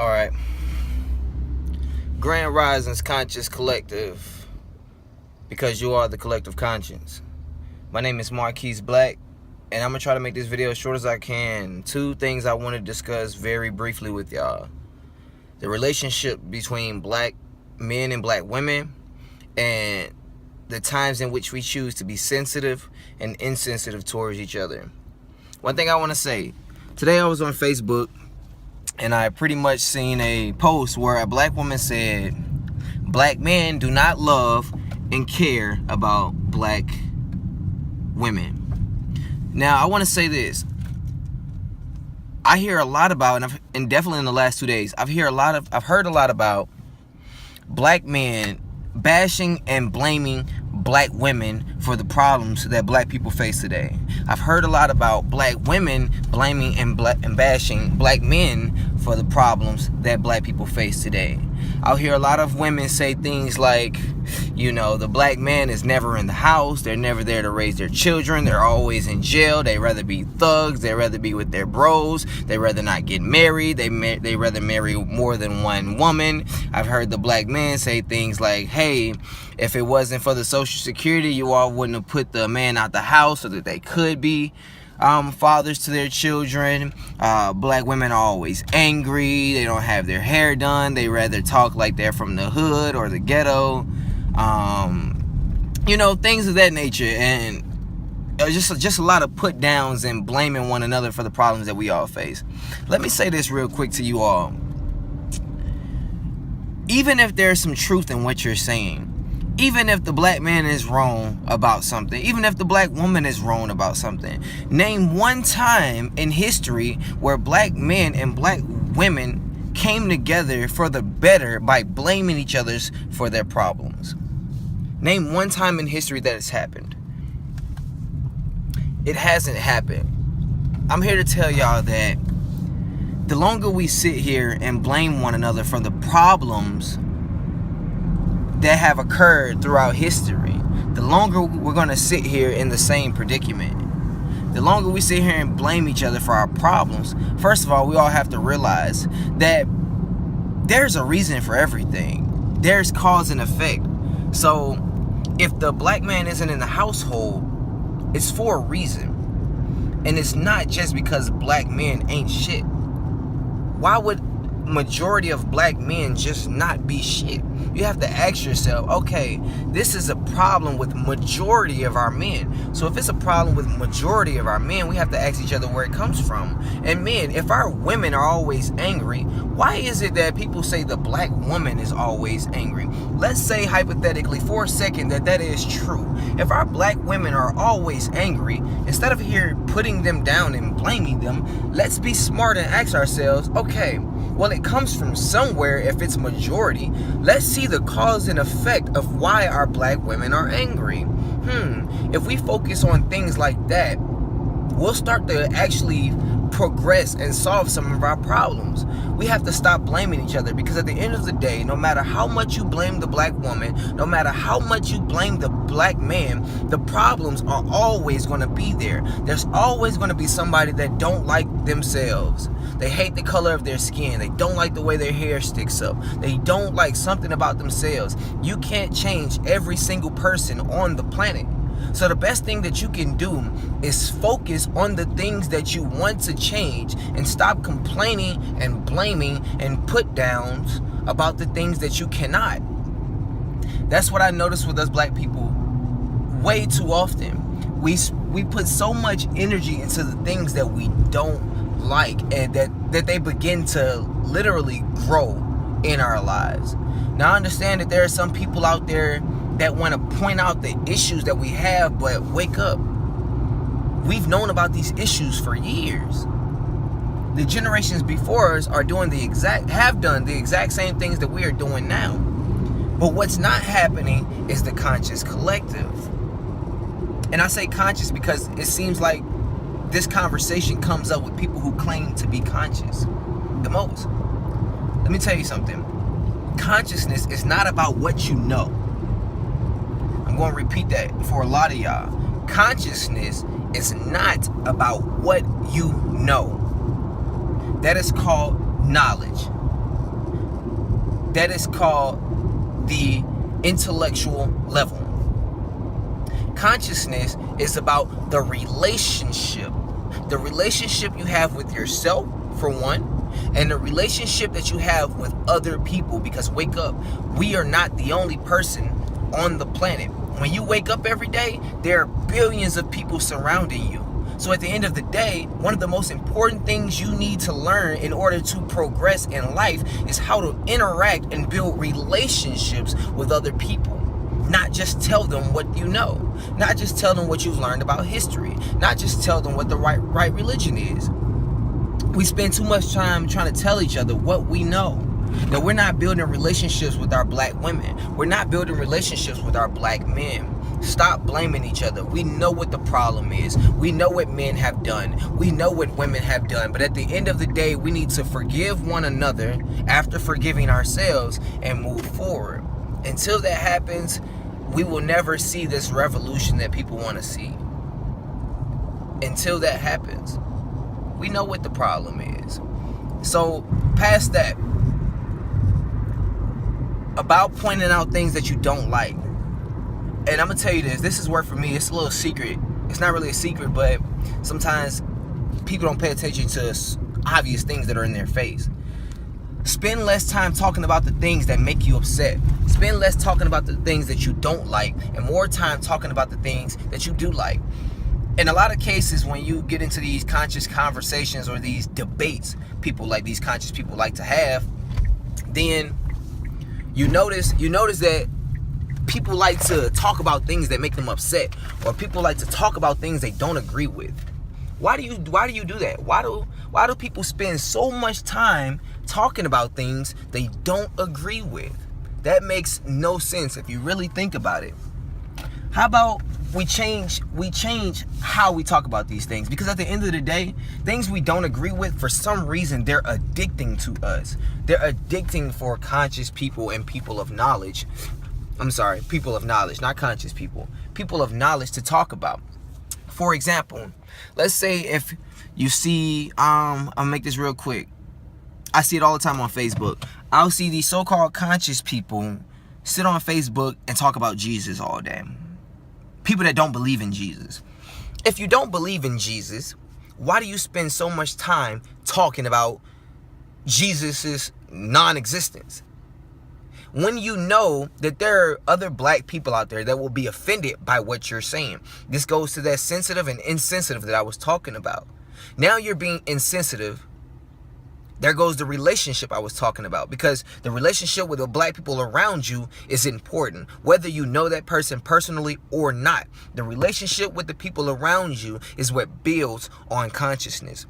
Alright. Grand Risings Conscious Collective. Because you are the collective conscience. My name is Marquise Blxck, and I'm going to try to make this video as short as I can. Two things I want to discuss very briefly with y'all. The relationship between black men and black women, and the times in which we choose to be sensitive and insensitive towards each other. One thing I want to say. Today I was on Facebook, and I pretty much seen a post where a black woman said, black men do not love and care about black women. Now, I want to say this. I hear a lot about, and definitely in the last 2 days, I've heard a lot about black men bashing and blaming black women for the problems that black people face today. I've heard a lot about black women blaming and bashing black men for the problems that black people face today. I'll hear a lot of women say things like, you know, the black man is never in the house. They're never there to raise their children. They're always in jail. They rather be thugs. They rather be with their bros. They rather not get married. They rather marry more than one woman. I've heard the black men say things like, hey, if it wasn't for the Social Security, you all wouldn't have put the man out the house so that they could be fathers to their children. Black women are always angry. They don't have their hair done. They rather talk like they're from the hood or the ghetto. You know, things of that nature. And just a lot of put downs and blaming one another for the problems that we all face. Let me say this real quick to you all. Even if there's some truth in what you're saying, even if the black man is wrong about something, even if the black woman is wrong about something, name one time in history where black men and black women came together for the better by blaming each other for their problems. Name one time in history that it's happened. It hasn't happened. I'm here to tell y'all that the longer we sit here and blame one another for the problems that have occurred throughout history, the longer we're going to sit here in the same predicament. The longer we sit here and blame each other for our problems, first of all, we all have to realize that there's a reason for everything. There's cause and effect. So if the black man isn't in the household, it's for a reason. And it's not just because black men ain't shit. Why would majority of black men just not be shit? You have to ask yourself, okay, this is a problem with majority of our men. So if it's a problem with majority of our men, we have to ask each other where it comes from. And men, if our women are always angry, why is it that people say the black woman is always angry? Let's say hypothetically for a second that is true. If our black women are always angry, instead of here putting them down and blaming them, let's be smart and ask ourselves, okay, well, it comes from somewhere. If it's majority, let's see the cause and effect of why our black women are angry. If we focus on things like that, we'll start to actually progress and solve some of our problems. We have to stop blaming each other, because at the end of the day, no matter how much you blame the black woman, no matter how much you blame the black man, the problems are always going to be there. There's always going to be somebody that don't like themselves. They hate the color of their skin. They don't like the way their hair sticks up. They don't like something about themselves. You can't change every single person on the planet. So the best thing that you can do is focus on the things that you want to change and stop complaining and blaming and put downs about the things that you cannot. That's what I notice with us black people way too often. We put so much energy into the things that we don't like, and that they begin to literally grow in our lives. Now I understand that there are some people out there that want to point out the issues that we have, but wake up. We've known about these issues for years. The generations before us have done the exact same things that we are doing now. But what's not happening is the conscious collective. And I say conscious because it seems like this conversation comes up with people who claim to be conscious the most. Let me tell you something. Consciousness is not about what you know. I'm going to repeat that for a lot of y'all. Consciousness is not about what you know. That is called knowledge. That is called the intellectual level. Consciousness is about the relationship. The relationship you have with yourself, for one, and the relationship that you have with other people. Because wake up, we are not the only person on the planet. When you wake up every day, there are billions of people surrounding you. So at the end of the day, one of the most important things you need to learn in order to progress in life is how to interact and build relationships with other people. Not just tell them what you know. Not just tell them what you've learned about history. Not just tell them what the right religion is. We spend too much time trying to tell each other what we know. Now, we're not building relationships with our black women. We're not building relationships with our black men. Stop blaming each other. We know what the problem is. We know what men have done. We know what women have done. But at the end of the day, we need to forgive one another after forgiving ourselves and move forward. Until that happens, we will never see this revolution that people want to see. Until that happens, we know what the problem is. So, past that, about pointing out things that you don't like. And I'm going to tell you this is work for me. It's a little secret. It's not really a secret, but sometimes people don't pay attention to obvious things that are in their face. Spend less time talking about the things that make you upset. Spend less talking about the things that you don't like, and more time talking about the things that you do like. In a lot of cases, when you get into these conscious conversations or these debates these conscious people like to have, then you notice that people like to talk about things that make them upset, or people like to talk about things they don't agree with. Why do you do that? Why do people spend so much time talking about things they don't agree with? That makes no sense if you really think about it. How about we change how we talk about these things? Because at the end of the day, things we don't agree with, for some reason, they're addicting to us. They're addicting for conscious people and people of knowledge. I'm sorry, people of knowledge, not conscious people. People of knowledge to talk about. For example, let's say if you see, I'll make this real quick. I see it all the time on Facebook. I'll see these so-called conscious people sit on Facebook and talk about Jesus all day. People that don't believe in Jesus. If you don't believe in Jesus, why do you spend so much time talking about Jesus's non-existence? When you know that there are other black people out there that will be offended by what you're saying. This goes to that sensitive and insensitive that I was talking about. Now you're being insensitive. There goes the relationship I was talking about, because the relationship with the black people around you is important, whether you know that person personally or not. The relationship with the people around you is what builds on consciousness.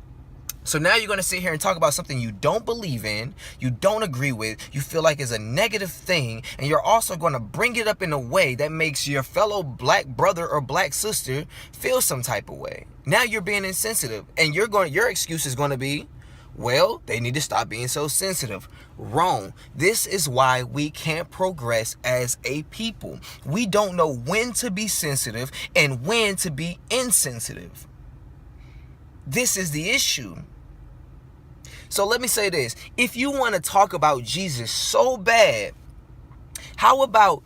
So now you're going to sit here and talk about something you don't believe in, you don't agree with, you feel like is a negative thing, and you're also going to bring it up in a way that makes your fellow black brother or black sister feel some type of way. Now you're being insensitive, and your excuse is going to be, well, they need to stop being so sensitive. Wrong. This is why we can't progress as a people. We don't know when to be sensitive and when to be insensitive. This is the issue. So let me say this. If you want to talk about Jesus so bad, how about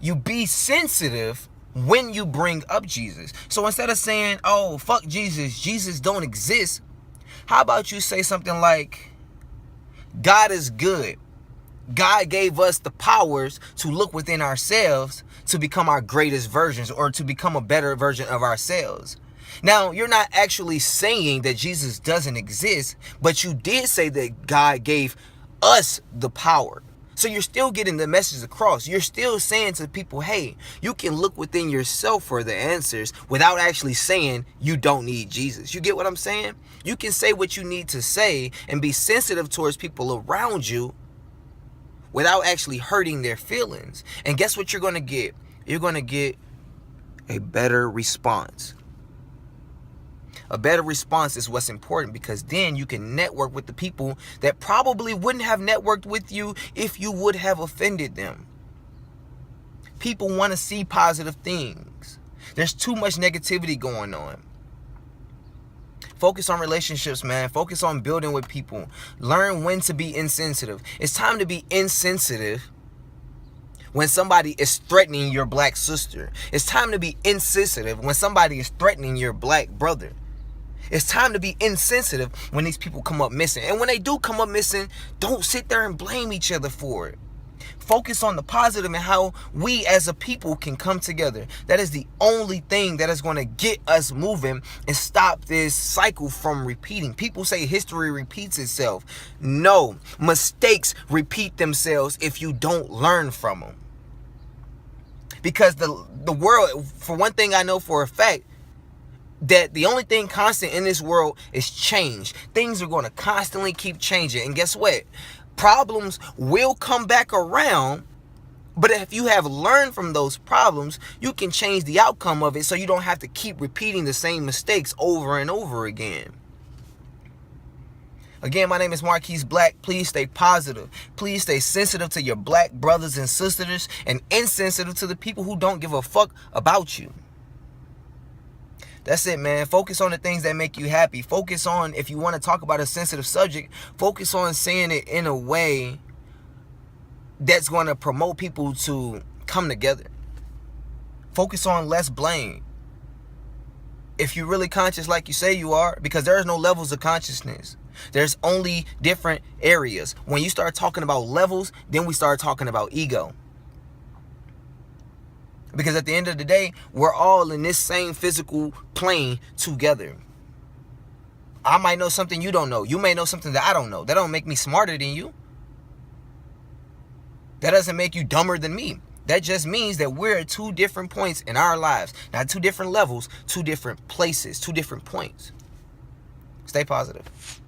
you be sensitive when you bring up Jesus? So instead of saying, oh, fuck Jesus, Jesus don't exist, how about you say something like, God is good. God gave us the powers to look within ourselves to become our greatest versions, or to become a better version of ourselves. Now, you're not actually saying that Jesus doesn't exist, but you did say that God gave us the power. So you're still getting the message across. You're still saying to people, hey, you can look within yourself for the answers without actually saying you don't need Jesus. You get what I'm saying? You can say what you need to say and be sensitive towards people around you without actually hurting their feelings. And guess what you're going to get? You're going to get a better response. A better response is what's important, because then you can network with the people that probably wouldn't have networked with you if you would have offended them. People want to see positive things. There's too much negativity going on. Focus on relationships, man. Focus on building with people. Learn when to be insensitive. It's time to be insensitive when somebody is threatening your black sister. It's time to be insensitive when somebody is threatening your black brother. It's time to be insensitive when these people come up missing. And when they do come up missing, don't sit there and blame each other for it. Focus on the positive and how we as a people can come together. That is the only thing that is going to get us moving and stop this cycle from repeating. People say history repeats itself. No, mistakes repeat themselves if you don't learn from them. Because the world, for one thing I know for a fact, that the only thing constant in this world is change. Things are going to constantly keep changing. And guess what? Problems will come back around. But if you have learned from those problems, you can change the outcome of it so you don't have to keep repeating the same mistakes over and over again. Again, my name is Marquise Blxck. Please stay positive. Please stay sensitive to your black brothers and sisters and insensitive to the people who don't give a fuck about you. That's it, man. Focus on the things that make you happy. Focus on, if you want to talk about a sensitive subject, focus on saying it in a way that's going to promote people to come together. Focus on less blame. If you're really conscious like you say you are, because there's no levels of consciousness. There's only different areas. When you start talking about levels, then we start talking about ego. Because at the end of the day, we're all in this same physical plane together. I might know something you don't know. You may know something that I don't know. That don't make me smarter than you. That doesn't make you dumber than me. That just means that we're at two different points in our lives. Not two different levels, two different places, two different points. Stay positive.